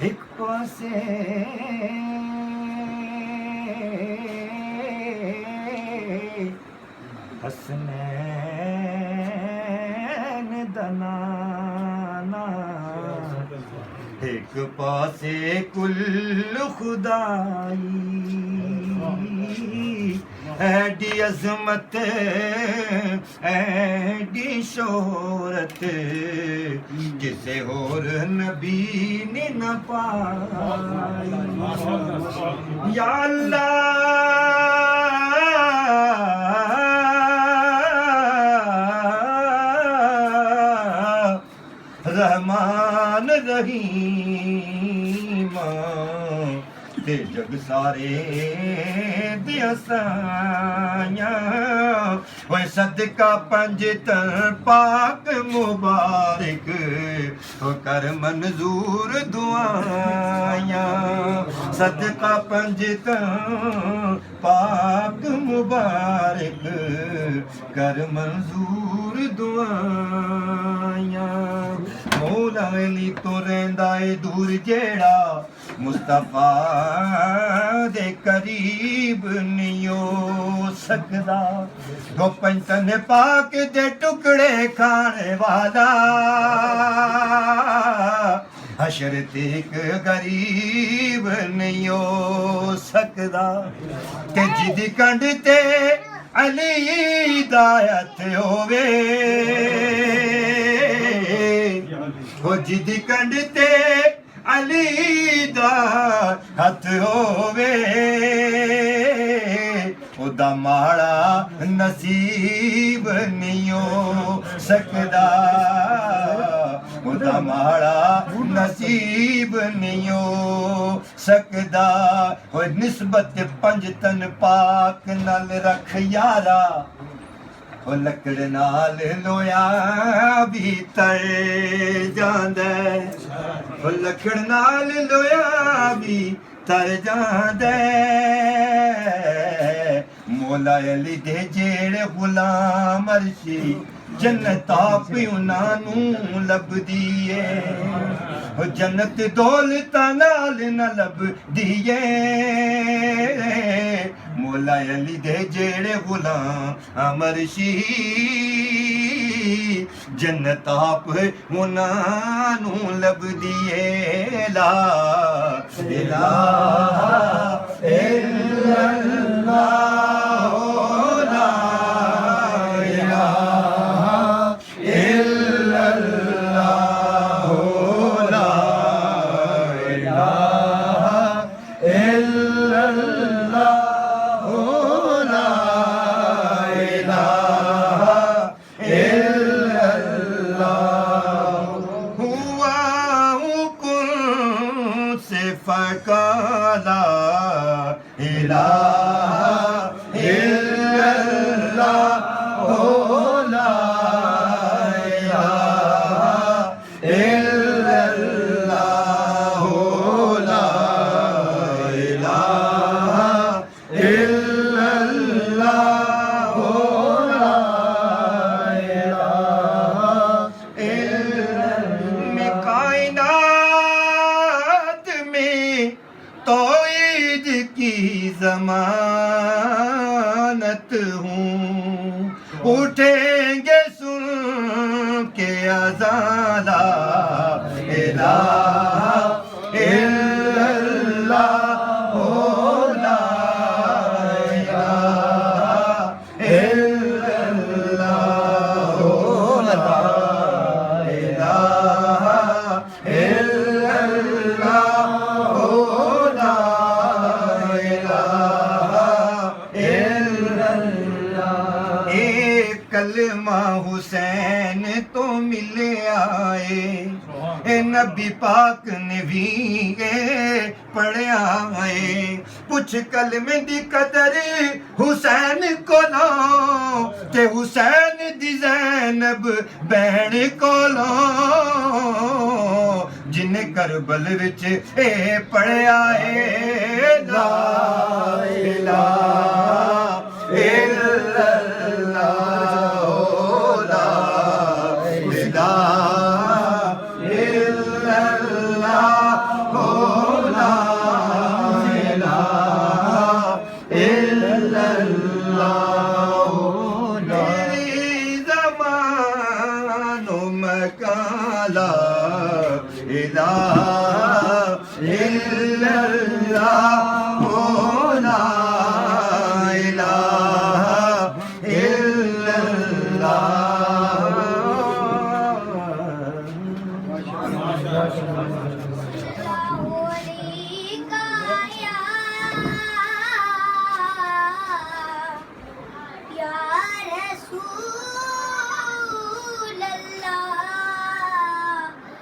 एक पासे हसनैन दनाना, एक पासे कुल खुदाई, ऐडी अजमत ऐडी शोहरत किसे होर नबी ने न पाई। या अल्लाह रहमान रहीम ते जग सारे दिया साया, ओए सदका पंजतन पाक मुबारक कर मंजूर दुआया, सदका पंजतन पाक मुबारक कर मंजूर दुआया। मौला अली तो रहिंदा ए दूर जेड़ा मुस्तफा दे करीब नहीं हो सकदा, गो पंजतन पाक दे टुकड़े खाने वाला हशर ते एक गरीब नहीं हो सकदा, ते जिदी कंड ते अली हिदायत होवे, ओ जिदी कंड ते अली दा हथ होवे, ओदा माड़ा नसीब नहीं हो सकदा, ओदा माड़ा नसीब नहीं हो सकदा। ओए निस्बत पंजतन पाक नाल रख यारा, ओ लकड़ नाल लोया भी तर जांदा, ओ लकड़ नाल लोया भी तर जांदा। मौला अली दे जेड़े गुलाम अर्शी जन्नत आप उन्हां नूं लभदी ऐ, ओ जन्नत दौलत नाल न लभदी ऐ। मौला अली दे जेड़े गुलाम अर्शी जन्नत आप उन्हां नूं लभदी ऐ। ला इलाहा इल्लल्लाह, ला इलाहा इल्लल्लाह, ला इलाहा इल्लल्लाह, ला इलाहा इल्लल्लाह। हुआ हुकुम से फकाला इलाहा इल्लल्लाह, ला इलाहा इल्लल्लाह, ला इलाहा इल्लल्लाह, ला इलाहा इल्लल्लाह। कायनात में तौहीद की ज़मानत हूँ, उठेंगे सुन के अज़ाना इलाहा इल्लल्लाह, ला इलाहा इल्लल्लाह, ला इलाहा इल्लल्लाह, ला इलाहा इल्लल्लाह। एक कलमा हुसैन तो मिले आए, ए नबी पाक ने भी पढ़िया है, पुछ कलमे दी कदर हुसैन कोलो, ते हुसैन दी ज़ैनब बहन कोलो, जिन ने करबल विच ए पढ़िया ए ला इलाहा इल्लल्लाह ला इलाहा इल्लल्लाह ला इलाहा इल्लल्लाह मेरी ज़मानो मकाला इलाहा इल्लल्लाह ला इलाहा इल्लल्लाह